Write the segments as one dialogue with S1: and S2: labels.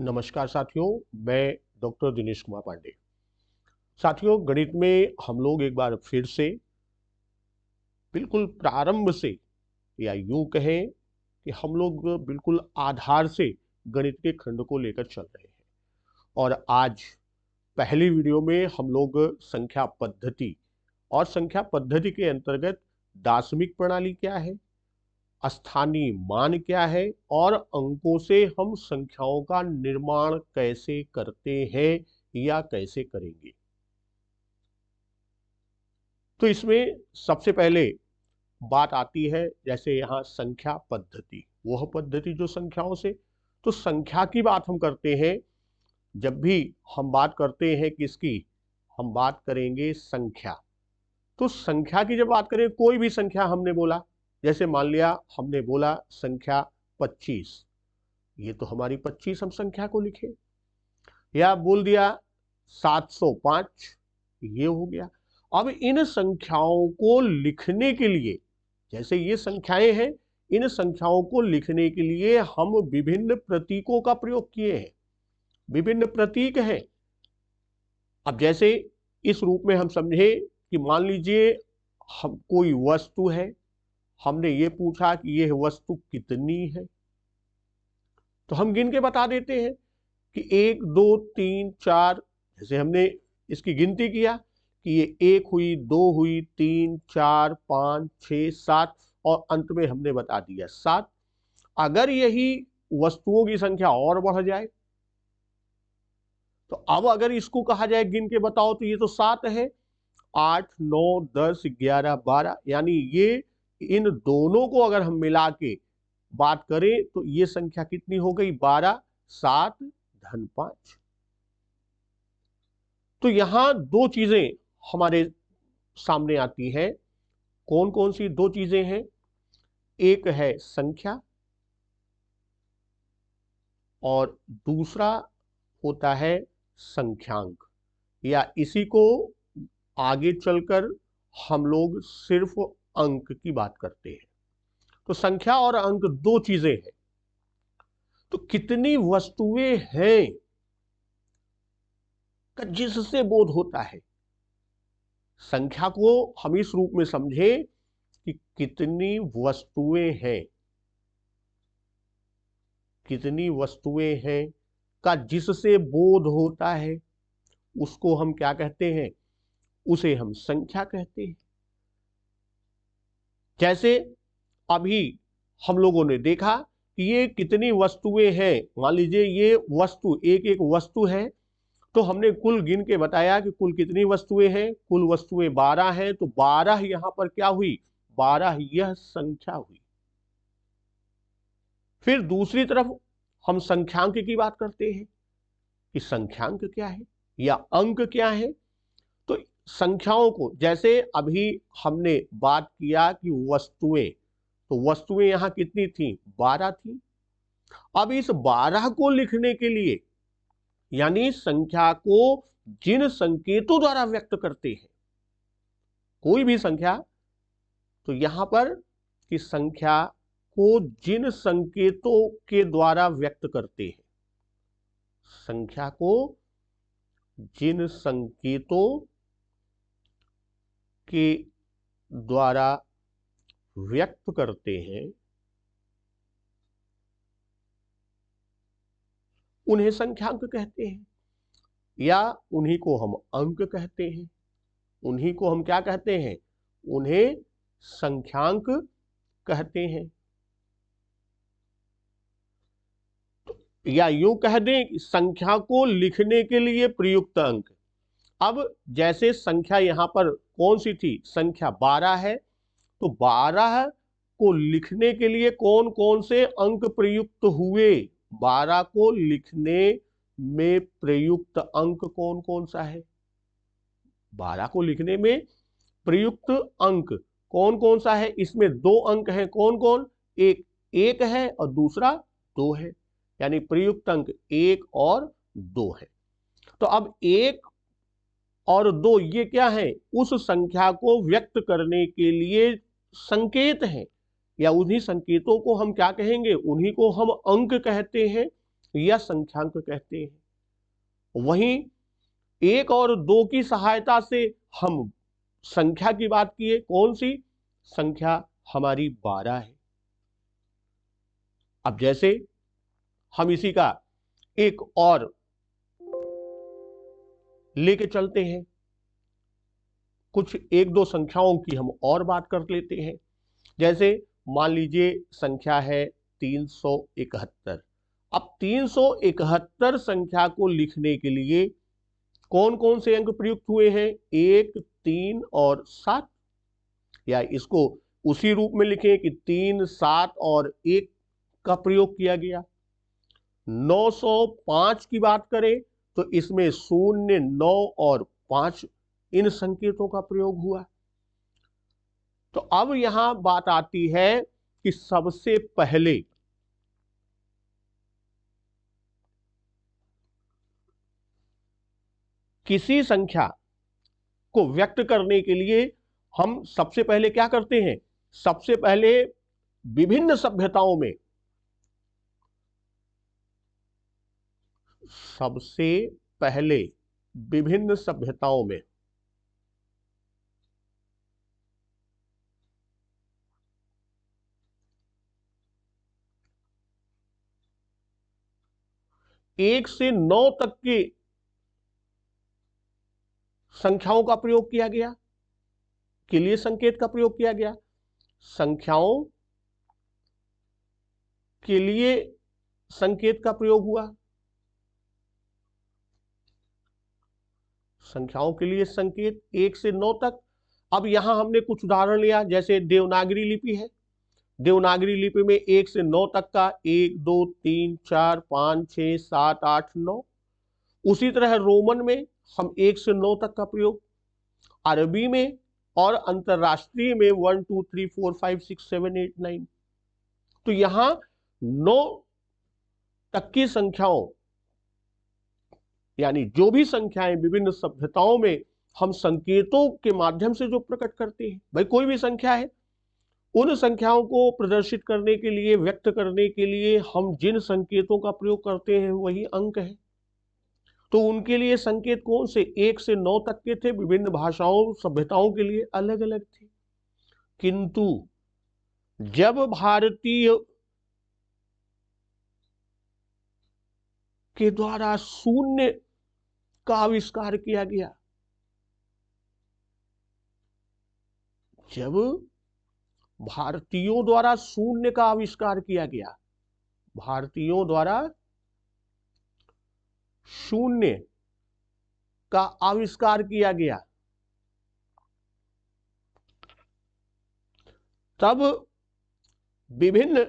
S1: नमस्कार साथियों, मैं डॉक्टर दिनेश कुमार पांडे। साथियों, गणित में हम लोग एक बार फिर से बिल्कुल प्रारंभ से या यूं कहें कि हम लोग बिल्कुल आधार से गणित के खंड को लेकर चल रहे हैं। और आज पहली वीडियो में हम लोग संख्या पद्धति और संख्या पद्धति के अंतर्गत दार्शनिक प्रणाली क्या है, स्थानीय मान क्या है और अंकों से हम संख्याओं का निर्माण कैसे करते हैं या कैसे करेंगे। तो इसमें सबसे पहले बात आती है, जैसे यहाँ संख्या पद्धति, वह पद्धति जो संख्याओं से, तो संख्या की बात हम करते हैं। जब भी हम बात करते हैं किसकी, हम बात करेंगे संख्या। तो संख्या की जब बात करें, कोई भी संख्या हमने बोला, जैसे मान लिया हमने बोला संख्या 25, ये तो हमारी 25 हम संख्या को लिखे, या बोल दिया 705, ये हो गया। अब इन संख्याओं को लिखने के लिए, जैसे ये संख्याएं हैं, इन संख्याओं को लिखने के लिए हम विभिन्न प्रतीकों का प्रयोग किए हैं, विभिन्न प्रतीक हैं। अब जैसे इस रूप में हम समझे कि मान लीजिए हम कोई वस्तु है, हमने ये पूछा कि यह वस्तु कितनी है, तो हम गिन के बता देते हैं कि 1 2 3 4, जैसे हमने इसकी गिनती किया कि ये 1 हुई, 2 हुई, 3 4 5 6 7 और अंत में हमने बता दिया 7। अगर यही वस्तुओं की संख्या और बढ़ जाए, तो अब अगर इसको कहा जाए गिन के बताओ, तो ये तो 7 है, 8 9 10 11 12, यानी ये इन दोनों को अगर हम मिला के बात करें तो ये संख्या कितनी हो गई, 12 7 धन 5। तो यहां दो चीजें हमारे सामने आती हैं। कौन कौन सी दो चीजें हैं? एक है संख्या और दूसरा होता है संख्यांक, या इसी को आगे चलकर हम लोग सिर्फ अंक की बात करते हैं। तो संख्या और अंक दो चीजें हैं। तो कितनी वस्तुएं हैं का जिससे बोध होता है, संख्या को हम इस रूप में समझे कि कितनी वस्तुएं हैं, कितनी वस्तुएं हैं का जिससे बोध होता है, उसको हम क्या कहते हैं, उसे हम संख्या कहते हैं। जैसे अभी हम लोगों ने देखा कि ये कितनी वस्तुएं हैं, मान लीजिए ये वस्तु एक एक वस्तु है, तो हमने कुल गिन के बताया कि कुल कितनी वस्तुएं हैं, कुल वस्तुएं 12 हैं। तो 12 यहां पर क्या हुई, 12 यह संख्या हुई। फिर दूसरी तरफ हम संख्यांक की बात करते हैं कि संख्यांक क्या है या अंक क्या है। तो संख्याओं को, जैसे अभी हमने बात किया कि वस्तुएं, तो वस्तुएं यहां कितनी थी, 12 थी। अब इस 12 को लिखने के लिए, यानी संख्या को जिन संकेतों द्वारा व्यक्त करते हैं, कोई भी संख्या, तो यहां पर कि संख्या को जिन संकेतों के द्वारा व्यक्त करते हैं, संख्या को जिन संकेतों के द्वारा व्यक्त करते हैं, उन्हें संख्यांक कहते हैं, या उन्हीं को हम अंक कहते हैं। उन्हीं को हम क्या कहते हैं, उन्हें संख्यांक कहते हैं। या यूं कह दें कि संख्या को लिखने के लिए प्रयुक्त अंक। अब जैसे संख्या यहां पर कौन सी थी, संख्या 12 है, तो 12 को लिखने के लिए कौन कौन से अंक प्रयुक्त हुए, 12 को लिखने में प्रयुक्त अंक कौन कौन सा है, 12 को लिखने में प्रयुक्त अंक कौन कौन सा है। इसमें दो अंक हैं, कौन कौन, एक 1 है और दूसरा 2 है, यानी प्रयुक्त अंक 1 और 2 है। तो अब 1 और 2 ये क्या है, उस संख्या को व्यक्त करने के लिए संकेत हैं, या उन्हीं संकेतों को हम क्या कहेंगे, उन्हीं को हम अंक कहते हैं। या संख्यांक कहते हैं। वहीं 1 और 2 की सहायता से हम संख्या की बात किए, कौन सी संख्या? हमारी 12 है। अब जैसे हम इसी का एक और लेके चलते हैं, कुछ 1-2 संख्याओं की हम और बात कर लेते हैं। जैसे मान लीजिए संख्या है 371। अब 371 संख्या को लिखने के लिए कौन कौन से अंक प्रयुक्त हुए हैं? 1, 3 और 7। या इसको उसी रूप में लिखें कि 3, 7 और 1 का प्रयोग किया गया। 905 की बात करें तो इसमें 0, 9 और 5 इन संकेतों का प्रयोग हुआ। तो अब यहां बात आती है कि सबसे पहले किसी संख्या को व्यक्त करने के लिए हम सबसे पहले क्या करते हैं? सबसे पहले विभिन्न सभ्यताओं में सबसे पहले विभिन्न सभ्यताओं में एक से 9 तक की संख्याओं का प्रयोग किया गया, के लिए संकेत का प्रयोग किया गया। संख्याओं के लिए संकेत का प्रयोग हुआ, संख्याओं के लिए संकेत 1 से 9 तक। अब यहां हमने कुछ उदाहरण लिया, जैसे देवनागरी लिपि है। देवनागरी लिपि में 1 से 9 तक का 1, 2, 3, 4, 5, 6, 7, 8, 9। उसी तरह रोमन में हम 1 से 9 तक का प्रयोग, अरबी में और अंतरराष्ट्रीय में 1, 2, 3, 4, 5, 6, 7, 8, 9। तो यहां 9 तक की संख्याओं, यानी जो भी संख्याएं विभिन्न सभ्यताओं में हम संकेतों के माध्यम से जो प्रकट करते हैं, भाई कोई भी संख्या है, उन संख्याओं को प्रदर्शित करने के लिए, व्यक्त करने के लिए हम जिन संकेतों का प्रयोग करते हैं वही अंक है। तो उनके लिए संकेत कौन से? 1 से 9 तक के थे। विभिन्न भाषाओं सभ्यताओं के लिए अलग अलग थे। किंतु जब भारतीय के द्वारा शून्य का आविष्कार किया गया, जब भारतीयों द्वारा शून्य का आविष्कार किया गया, भारतीयों द्वारा शून्य का आविष्कार किया गया, तब विभिन्न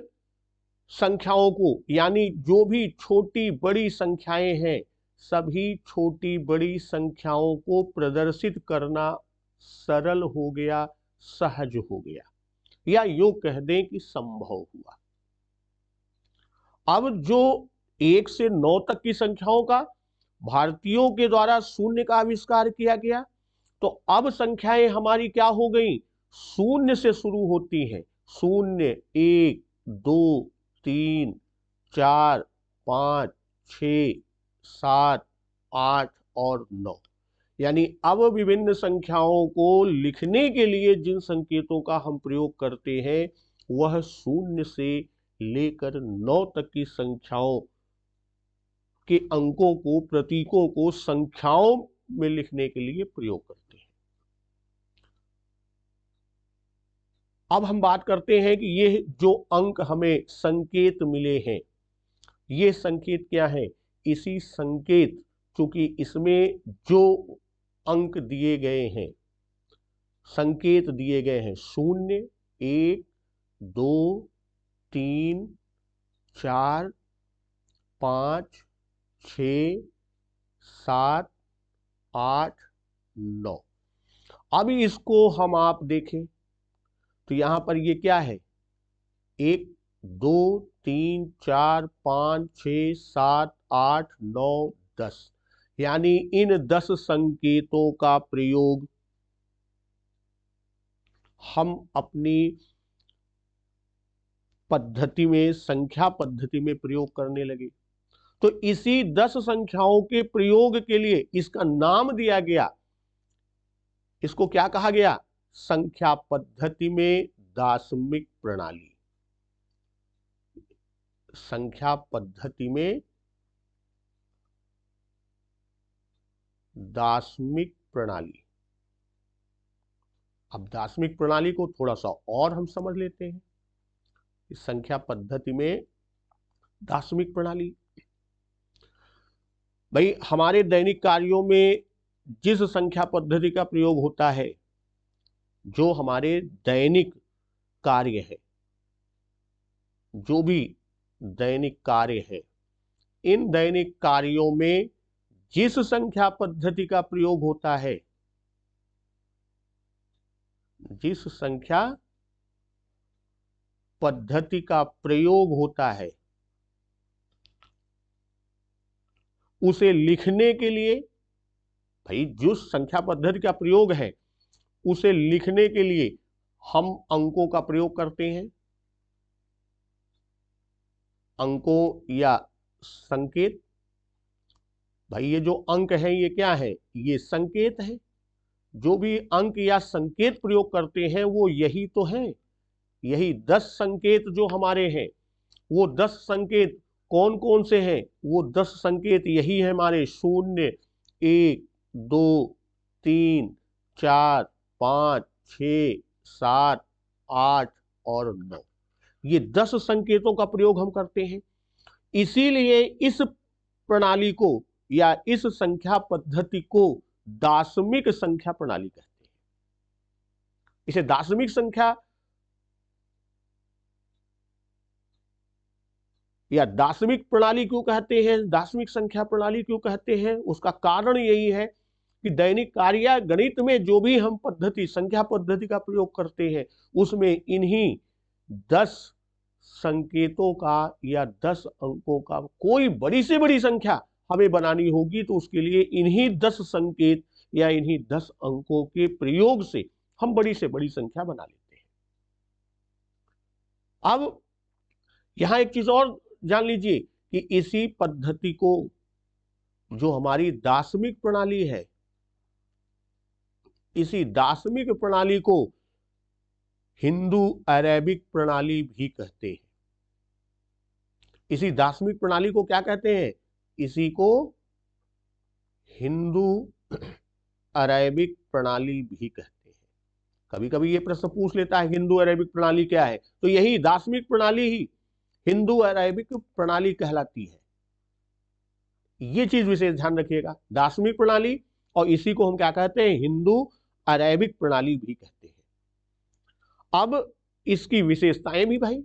S1: संख्याओं को, यानी जो भी छोटी बड़ी संख्याएं हैं, सभी छोटी बड़ी संख्याओं को प्रदर्शित करना सरल हो गया, सहज हो गया, या यूं कह दें कि संभव हुआ। अब जो 1 से 9 तक की संख्याओं का भारतीयों के द्वारा शून्य का आविष्कार किया गया, तो अब संख्याएं हमारी क्या हो गई? शून्य से शुरू होती हैं। 0, 1, 2, 3, 4, 5, 6, 7, 8 और 9। यानी अब विभिन्न संख्याओं को लिखने के लिए जिन संकेतों का हम प्रयोग करते हैं, वह 0 से लेकर 9 तक की संख्याओं के अंकों को, प्रतीकों को संख्याओं में लिखने के लिए प्रयोग करते हैं। अब हम बात करते हैं कि ये जो अंक हमें संकेत मिले हैं, ये संकेत क्या है? इसी संकेत, चूंकि इसमें जो अंक दिए गए हैं, संकेत दिए गए हैं 0, 1, 2, 3, 4, 5, 6, 7, 8, 9। अब इसको हम आप देखें तो यहां पर ये क्या है? 1, 2, 3, 4, 5, 6, 7, 8, 9, 10। यानी इन 10 संकेतों का प्रयोग हम अपनी पद्धति में, संख्या पद्धति में प्रयोग करने लगे। तो इसी 10 संख्याओं के प्रयोग के लिए इसका नाम दिया गया। इसको क्या कहा गया? संख्या पद्धति में दार्शनिक प्रणाली। संख्या पद्धति में दार्शनिक प्रणाली। अब दार्शनिक प्रणाली को थोड़ा सा और हम समझ लेते हैं। इस संख्या पद्धति में दार्शनिक प्रणाली, भाई हमारे दैनिक कार्यों में जिस संख्या पद्धति का प्रयोग होता है, जो हमारे दैनिक कार्य है, जो भी दैनिक कार्य है, इन दैनिक कार्यों में जिस संख्या पद्धति का प्रयोग होता है, जिस संख्या पद्धति का प्रयोग होता है, उसे लिखने के लिए, भाई जो संख्या पद्धति का प्रयोग है उसे लिखने के लिए हम अंकों का प्रयोग करते हैं। अंकों या संकेत। भाई ये जो अंक है ये क्या है? ये संकेत है। जो भी अंक या संकेत प्रयोग करते हैं वो यही तो है। यही 10 संकेत जो हमारे हैं, वो 10 संकेत कौन कौन से हैं? वो 10 संकेत यही है हमारे 0, 1, 2, 3, 4, 5, 6, 7, 8 और 9। ये 10 संकेतों का प्रयोग हम करते हैं। इसीलिए इस प्रणाली को या इस संख्या पद्धति को दार्शनिक संख्या प्रणाली कहते हैं। इसे दार्शनिक संख्या या दार्शनिक प्रणाली क्यों कहते हैं, दार्शनिक संख्या प्रणाली क्यों कहते हैं? उसका कारण यही है कि दैनिक कार्य गणित में जो भी हम पद्धति, संख्या पद्धति का प्रयोग करते हैं, उसमें इन्हीं 10 संकेतों का या 10 अंकों का कोई बड़ी से बड़ी संख्या हमें बनानी होगी तो उसके लिए इन्हीं 10 संकेत या इन्हीं 10 अंकों के प्रयोग से हम बड़ी से बड़ी संख्या बना लेते हैं। अब यहां एक चीज और जान लीजिए कि इसी पद्धति को, जो हमारी दार्शनिक प्रणाली है, इसी दार्शनिक प्रणाली को हिंदू अरेबिक प्रणाली भी कहते हैं। इसी दार्शनिक प्रणाली को क्या कहते हैं? इसी को हिंदू अरेबिक प्रणाली भी कहते हैं। कभी कभी ये प्रश्न पूछ लेता है हिंदू अरेबिक प्रणाली क्या है, तो यही दार्शनिक प्रणाली ही हिंदू अरेबिक प्रणाली कहलाती है। ये चीज विशेष ध्यान रखिएगा, दार्शनिक प्रणाली और इसी को हम क्या कहते हैं? हिंदू अरेबिक प्रणाली भी कहते हैं। अब इसकी विशेषताएं भी भाई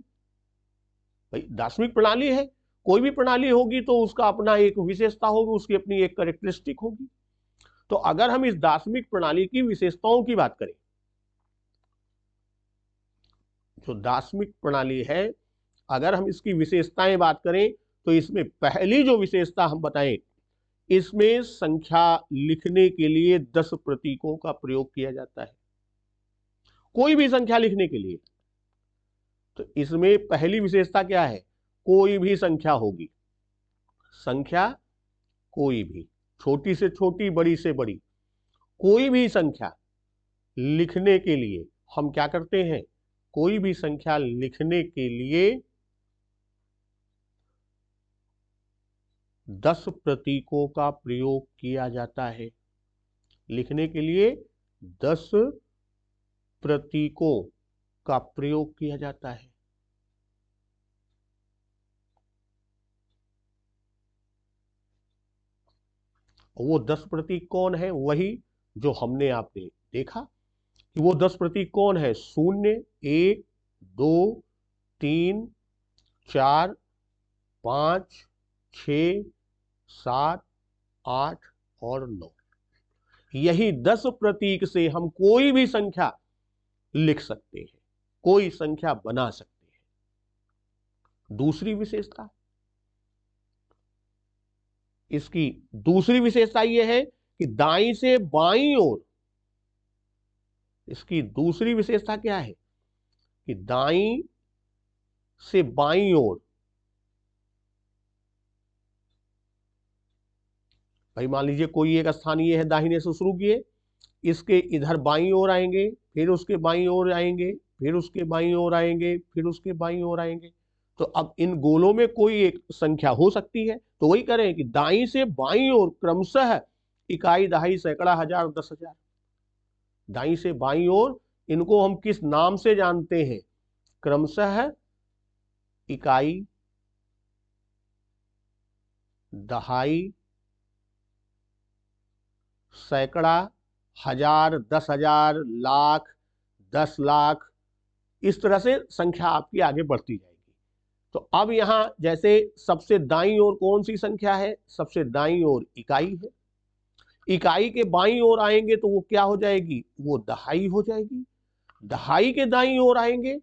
S1: दार्शनिक प्रणाली है, कोई भी प्रणाली होगी तो उसका अपना एक विशेषता होगी, उसकी अपनी एक कैरेक्टरिस्टिक होगी। तो अगर हम इस दार्शनिक प्रणाली की विशेषताओं की बात करें, जो दार्शनिक प्रणाली है, अगर हम इसकी विशेषताएं बात करें तो इसमें पहली जो विशेषता हम बताएं, इसमें संख्या लिखने के लिए 10 प्रतीकों का प्रयोग किया जाता है। कोई भी संख्या लिखने के लिए, तो इसमें पहली विशेषता क्या है? कोई भी संख्या होगी, संख्या कोई भी, छोटी से छोटी, बड़ी से बड़ी, कोई भी संख्या लिखने के लिए हम क्या करते हैं? कोई भी संख्या लिखने के लिए 10 प्रतीकों का प्रयोग किया जाता है। लिखने के लिए 10 प्रतीकों का प्रयोग किया जाता है। वो 10 प्रतीक कौन है? वही जो हमने आपने देखा कि वो 10 प्रतीक कौन है? 0, 1, 2, 3, 4, 5, 6, 7, 8 और 9। यही 10 प्रतीक से हम कोई भी संख्या लिख सकते हैं, कोई संख्या बना सकते हैं। दूसरी विशेषता, इसकी दूसरी विशेषता यह है कि दाईं से बाईं ओर, इसकी दूसरी विशेषता क्या है? कि दाईं से बाईं ओर भाई मान लीजिए कोई एक स्थानीय है, दाहिने से शुरू किए, इसके इधर बाईं ओर आएंगे, फिर उसके बाईं ओर आएंगे, फिर उसके बाईं ओर आएंगे, फिर उसके बाईं ओर आएंगे। तो अब इन गोलों में कोई एक संख्या हो सकती है, तो वही करें कि दाईं से बाईं ओर क्रमशः इकाई, दहाई, सैकड़ा, हजार, 10,000, दाईं से बाईं ओर इनको हम किस नाम से जानते हैं? क्रमशः इकाई, दहाई, सैकड़ा, हजार, 10,000, लाख, 10 लाख, इस तरह से संख्या आपकी आगे बढ़ती जाएगी। तो अब यहां जैसे सबसे दाईं ओर कौन सी संख्या है? सबसे दाईं ओर इकाई है। इकाई के बाईं ओर आएंगे तो वो क्या हो जाएगी? वो दहाई हो जाएगी। दहाई के दाईं ओर आएंगे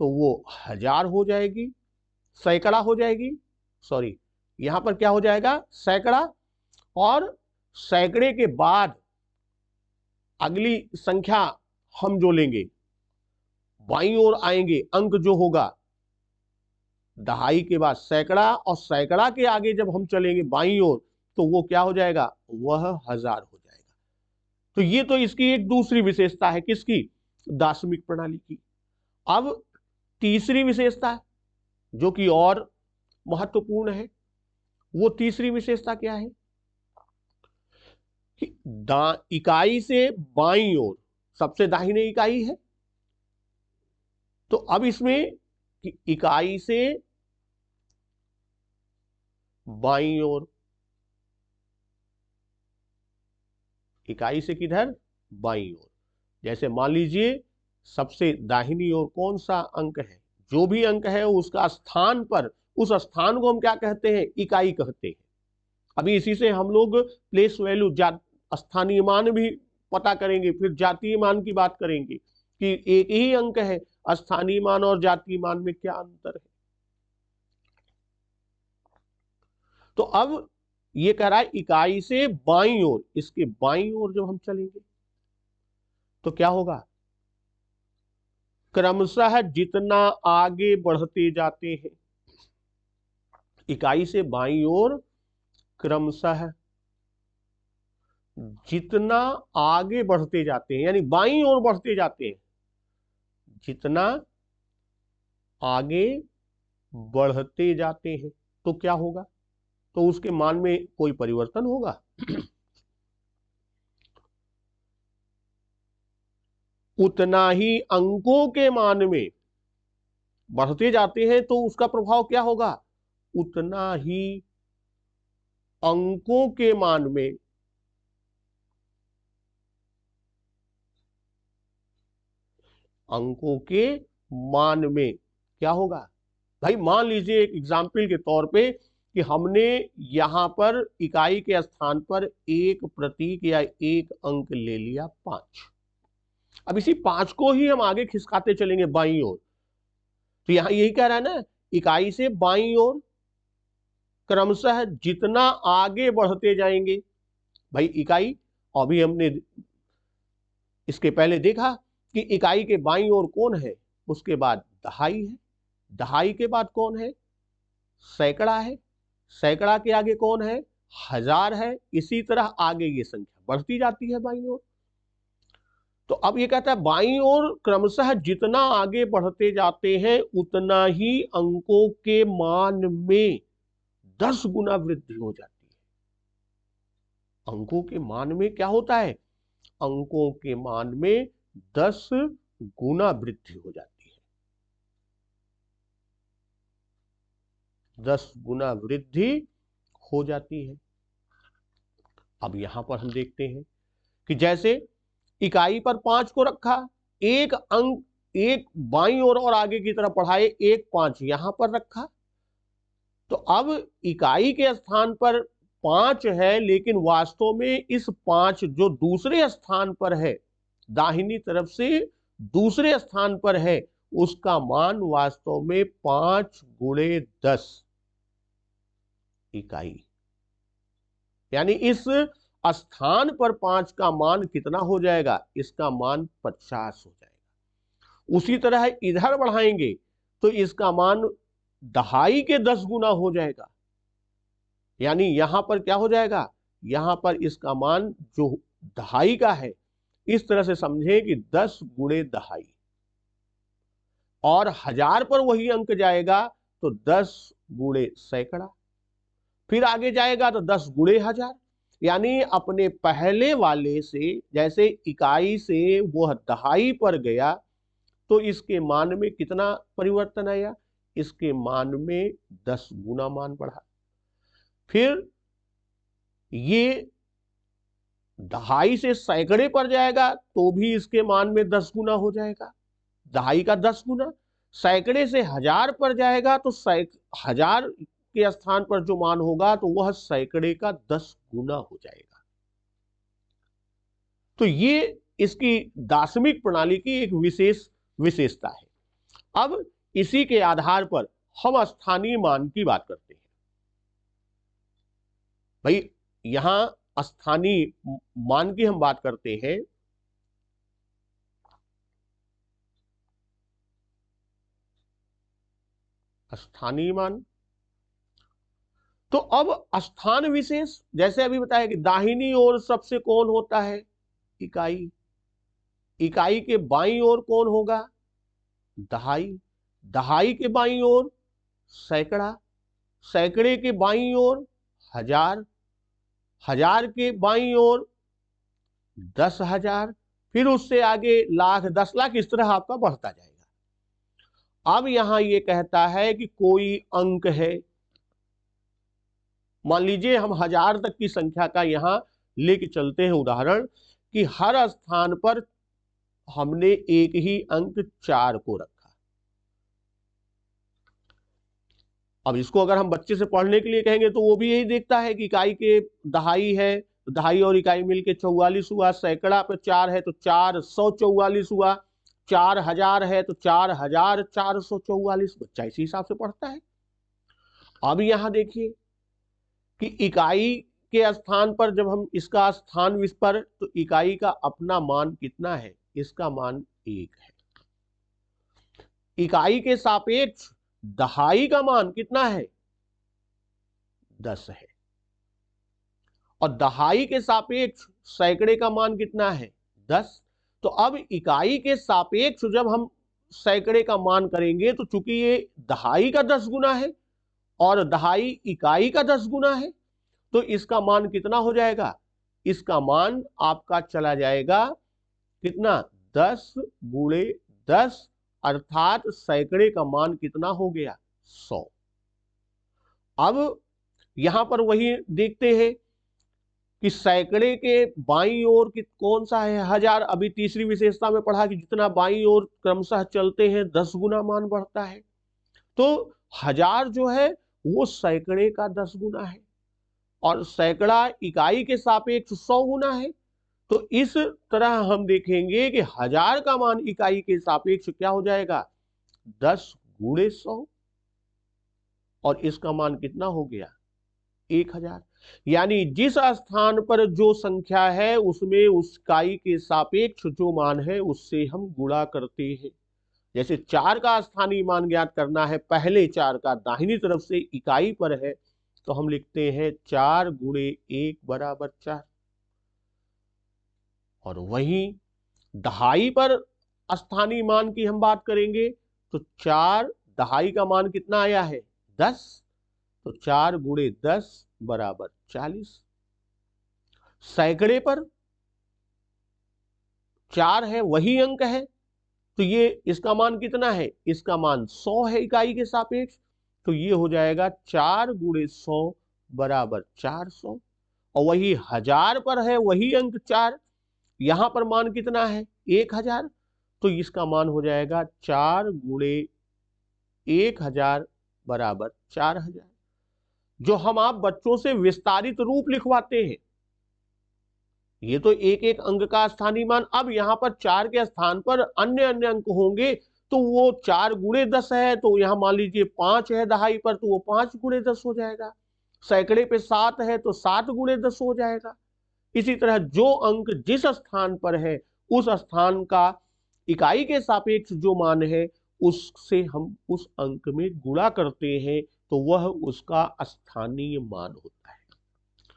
S1: तो वो हजार हो जाएगी, सैकड़ा हो जाएगी, सॉरी यहां पर क्या हो जाएगा? सैकड़ा। और सैकड़े के बाद अगली संख्या हम जो लेंगे, बाईं ओर आएंगे, अंक जो होगा दहाई के बाद सैकड़ा, और सैकड़ा के आगे जब हम चलेंगे बाईं ओर तो वो क्या हो जाएगा? वह हजार हो जाएगा। तो ये तो इसकी एक दूसरी विशेषता है, किसकी? दार्शनिक प्रणाली की। अब तीसरी विशेषता जो कि और महत्वपूर्ण है, वो तीसरी विशेषता क्या है? कि इकाई से बाईं ओर सबसे दाहिने इकाई है, तो अब इसमें कि इकाई से बाईं ओर, इकाई से किधर? बाईं ओर। जैसे मान लीजिए सबसे दाहिनी ओर कौन सा अंक है? जो भी अंक है उसका स्थान पर, उस स्थान को हम क्या कहते हैं? इकाई कहते हैं। अभी इसी से हम लोग प्लेस वैल्यू, स्थानीय मान भी पता करेंगे, फिर जातीय मान की बात करेंगे कि एक ही अंक है, स्थानीय मान और जातीय मान में क्या अंतर है। तो अब ये कह रहा है इकाई से बाईं ओर, इसके बाईं ओर जब हम चलेंगे तो क्या होगा? क्रमशः जितना आगे बढ़ते जाते हैं, इकाई से बाईं ओर क्रमशः जितना आगे बढ़ते जाते हैं, यानी बाईं ओर बढ़ते जाते हैं, जितना आगे बढ़ते जाते हैं तो क्या होगा? तो उसके मान में कोई परिवर्तन होगा? उतना ही अंकों के मान में बढ़ते जाते हैं तो उसका प्रभाव क्या होगा? उतना ही अंकों के मान में, अंकों के मान में क्या होगा? भाई मान लीजिए एक एग्जाम्पल के तौर पे कि हमने यहां पर इकाई के स्थान पर एक प्रतीक या एक अंक ले लिया 5। अब इसी 5 को ही हम आगे खिसकाते चलेंगे बाईं ओर। तो यहां यही कह रहा है ना, इकाई से बाईं ओर क्रमशः जितना आगे बढ़ते जाएंगे। भाई इकाई, अभी हमने इसके पहले देखा कि इकाई के बाईं ओर कौन है? उसके बाद दहाई है, दहाई के बाद कौन है? सैकड़ा है, सैकड़ा के आगे कौन है? हजार है। इसी तरह आगे ये संख्या बढ़ती जाती है बाईं ओर। तो अब ये कहता है बाईं ओर क्रमशः जितना आगे बढ़ते जाते हैं उतना ही अंकों के मान में 10 गुना वृद्धि हो जाती है। अंकों के मान में क्या होता है? अंकों के मान में 10 गुना वृद्धि हो जाती है। 10 गुना वृद्धि हो जाती है। अब यहां पर हम देखते हैं कि जैसे इकाई पर 5 को रखा, एक अंक एक बाईं ओर और आगे की तरफ बढ़ाए, एक 5 यहां पर रखा, तो अब इकाई के स्थान पर 5 है, लेकिन वास्तव में इस 5 जो दूसरे स्थान पर है, दाहिनी तरफ से दूसरे स्थान पर है, उसका मान वास्तव में 5 गुणे 10 इकाई, यानी इस स्थान पर 5 का मान कितना हो जाएगा? इसका मान 50 हो जाएगा। उसी तरह इधर बढ़ाएंगे तो इसका मान दहाई के 10 गुना हो जाएगा, यानी यहां पर क्या हो जाएगा? यहां पर इसका मान जो दहाई का है, इस तरह से समझें कि 10 गुणे दहाई, और 1000 पर वही अंक जाएगा तो 10 गुणे सैकड़ा, फिर आगे जाएगा तो 10 गुणे 1000। यानी अपने पहले वाले से जैसे इकाई से वह दहाई पर गया तो इसके मान में कितना परिवर्तन आया, इसके मान में 10 गुना मान बढ़ा। फिर ये दहाई से सैकड़े पर जाएगा तो भी इसके मान में 10 गुना हो जाएगा, दहाई का 10 गुना। सैकड़े से 1000 पर जाएगा तो 1000 के स्थान पर जो मान होगा तो वह सैकड़े का 10 गुना हो जाएगा। तो ये इसकी दार्शनिक प्रणाली की एक विशेषता है। अब इसी के आधार पर हम स्थानीय मान की बात करते हैं। भाई यहां स्थानीय मान की हम बात करते हैं। स्थानीय मान, तो अब स्थान विशेष, जैसे अभी बताया कि दाहिनी ओर सबसे कौन होता है, इकाई। इकाई के बाईं ओर कौन होगा, दहाई। दहाई के बाईं ओर सैकड़ा। सैकड़े के बाईं ओर 1000। 1000 के बाईं ओर 10,000, फिर उससे आगे लाख, 10 लाख, इस तरह आपका बढ़ता जाएगा। अब यहां यह कहता है कि कोई अंक है, मान लीजिए हम 1000 तक की संख्या का यहां लेके चलते हैं उदाहरण, कि हर स्थान पर हमने एक ही अंक 4 को रखा। अब इसको अगर हम बच्चे से पढ़ने के लिए कहेंगे तो वो भी यही देखता है कि इकाई के दहाई है, दहाई और इकाई मिलके 44 हुआ, सैकड़ा पे 4 है तो 444 हुआ, 4000 है तो 4444। बच्चा इसी हिसाब से पढ़ता है। अब यहां देखिए कि इकाई के स्थान पर जब हम इसका स्थान विस्पर, तो इकाई का अपना मान कितना है, इसका मान 1 है। इकाई के सापेक्ष दहाई का मान कितना है, 10 है। और दहाई के सापेक्ष सैकड़े का मान कितना है, 10। तो अब इकाई के सापेक्ष जब हम सैकड़े का मान करेंगे तो चूंकि ये दहाई का 10 गुना है और दहाई इकाई का 10 गुना है, तो इसका मान कितना हो जाएगा, इसका मान आपका चला जाएगा कितना, 10 गुणे 10, अर्थात सैकड़े का मान कितना हो गया, 100। अब यहां पर वही देखते हैं कि सैकड़े के बाईं ओर कौन सा है, 1000। अभी तीसरी विशेषता में पढ़ा कि जितना बाईं ओर क्रमशः चलते हैं 10 गुना मान बढ़ता है। तो 1000 जो है वो सैकड़े का 10 गुना है और सैकड़ा इकाई के सापेक्ष 100 गुना है। तो इस तरह हम देखेंगे कि 1000 का मान इकाई के सापेक्ष क्या हो जाएगा, 10 गुणे 100, और इसका मान कितना हो गया, 1000। यानी जिस स्थान पर जो संख्या है उसमें उस इकाई के सापेक्ष जो मान है उससे हम गुणा करते हैं। जैसे 4 का स्थानीय मान ज्ञात करना है, पहले 4 का दाहिनी तरफ से इकाई पर है, तो हम लिखते हैं 4 गुणे 1 बराबर 4। और वहीं दहाई पर स्थानीय मान की हम बात करेंगे तो 4, दहाई का मान कितना आया है, 10, तो 4 गुणे 10 बराबर 40। सैकड़े पर 4 है, वही अंक है, तो ये इसका मान कितना है, इसका मान 100 है इकाई के सापेक्ष, तो ये हो जाएगा 4 गुणे 100 बराबर 400। और वही 1000 पर है वही अंक 4, यहां पर मान कितना है, 1000, तो इसका मान हो जाएगा 4 गुणे 1000 बराबर 4000। जो हम आप बच्चों से विस्तारित रूप लिखवाते हैं, ये तो एक एक अंक का स्थानीय मान। अब यहां पर 4 के स्थान पर अन्य अन्य अंक होंगे, तो वो 4 गुणे 10 है, तो यहां मान लीजिए 5 है दहाई पर, तो वो 5 गुणे 10 हो जाएगा। सैकड़े पे 7 है तो 7 गुणे 10 हो जाएगा। इसी तरह जो अंक जिस स्थान पर है उस स्थान का इकाई के सापेक्ष जो मान है उससे हम उस अंक में गुणा करते हैं, तो वह उसका स्थानीय मान होता है।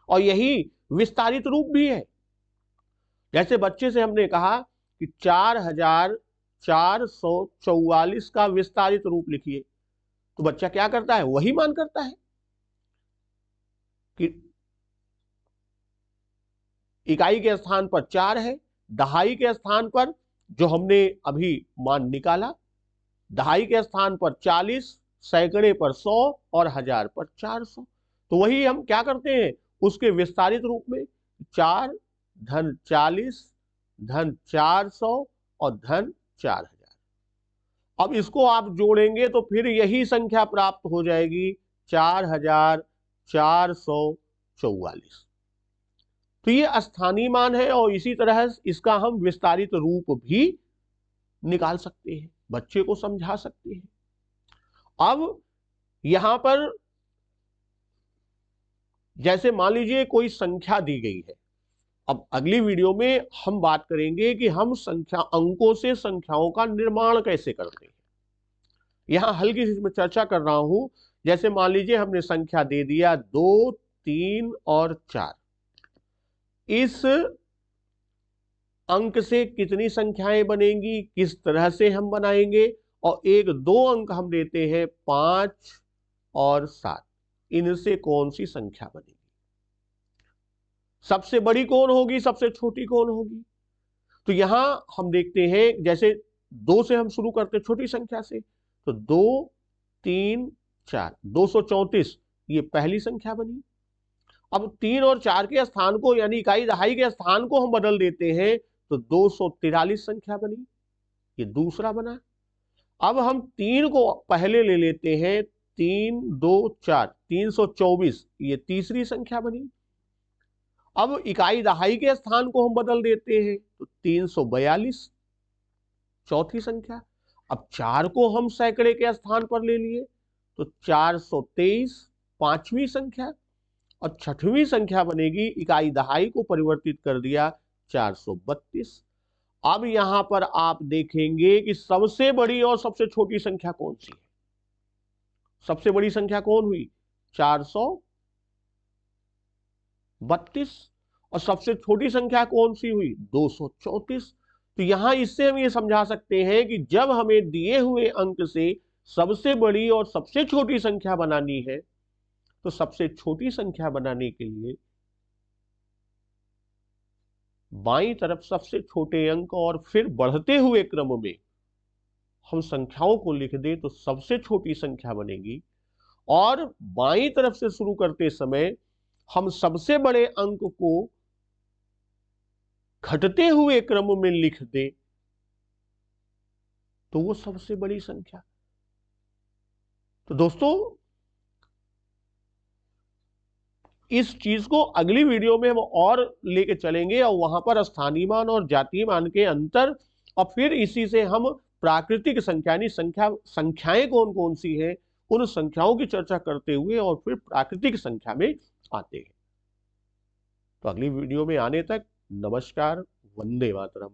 S1: और यही विस्तारित रूप भी है। जैसे बच्चे से हमने कहा कि 4444 का विस्तारित रूप लिखिए, तो बच्चा क्या करता है, वही मान करता है कि इकाई के स्थान पर 4 है, दहाई के स्थान पर जो हमने अभी मान निकाला, दहाई के स्थान पर 40, सैकड़े पर 100 और हजार पर 400, तो वही हम क्या करते हैं, उसके विस्तारित रूप में 4 धन 40 धन 400 और धन 4000। अब इसको आप जोड़ेंगे तो फिर यही संख्या प्राप्त हो जाएगी 4444। तो ये स्थानीय मान है और इसी तरह इसका हम विस्तारित रूप भी निकाल सकते हैं, बच्चे को समझा सकते हैं। अब यहां पर जैसे मान लीजिए कोई संख्या दी गई है, अब अगली वीडियो में हम बात करेंगे कि हम संख्या अंकों से संख्याओं का निर्माण कैसे करते हैं। यहां हल्की सी मैं चर्चा कर रहा हूं, जैसे मान लीजिए हमने संख्या दे दिया 2, 3 और 4, इस अंक से कितनी संख्याएं बनेंगी, किस तरह से हम बनाएंगे, और एक 2 अंक हम देते हैं 5 और 7, इनसे कौन सी संख्या बनेगी, सबसे बड़ी कौन होगी, सबसे छोटी कौन होगी। तो यहां हम देखते हैं, जैसे 2 से हम शुरू करते छोटी संख्या से, तो 2, 3, 4, 234 ये पहली संख्या बनी। अब 3 और 4 के स्थान को यानी इकाई दहाई के स्थान को हम बदल देते हैं तो 243 संख्या बनी, ये दूसरा बना। अब हम 3 को पहले ले लेते हैं, 3, 2, 4, 324 ये तीसरी संख्या बनी। अब इकाई दहाई के स्थान को हम बदल देते हैं तो 342 चौथी संख्या। अब 4 को हम सैकड़े के स्थान पर ले लिए तो 423 पांचवी संख्या, और छठवीं संख्या बनेगी, इकाई दहाई को परिवर्तित कर दिया 432। अब यहां पर आप देखेंगे कि सबसे बड़ी और सबसे छोटी संख्या कौन सी है। सबसे बड़ी संख्या कौन हुई, 432, और सबसे छोटी संख्या कौन सी हुई, 234। तो यहां इससे हम ये समझा सकते हैं कि जब हमें दिए हुए अंक से सबसे बड़ी और सबसे छोटी संख्या बनानी है तो सबसे छोटी संख्या बनाने के लिए बाईं तरफ सबसे छोटे अंक और फिर बढ़ते हुए क्रम में हम संख्याओं को लिख दें तो सबसे छोटी संख्या बनेगी, और बाईं तरफ से शुरू करते समय हम सबसे बड़े अंक को घटते हुए क्रम में लिख दें तो वो सबसे बड़ी संख्या। तो दोस्तों इस चीज को अगली वीडियो में हम और लेके चलेंगे और वहां पर स्थानीय मान और जातीय मान के अंतर, और फिर इसी से हम प्राकृतिक संख्या यानी संख्याएं कौन कौन सी हैं उन संख्याओं की चर्चा करते हुए और फिर प्राकृतिक संख्या में आते हैं। तो अगली वीडियो में आने तक नमस्कार, वंदे मातरम।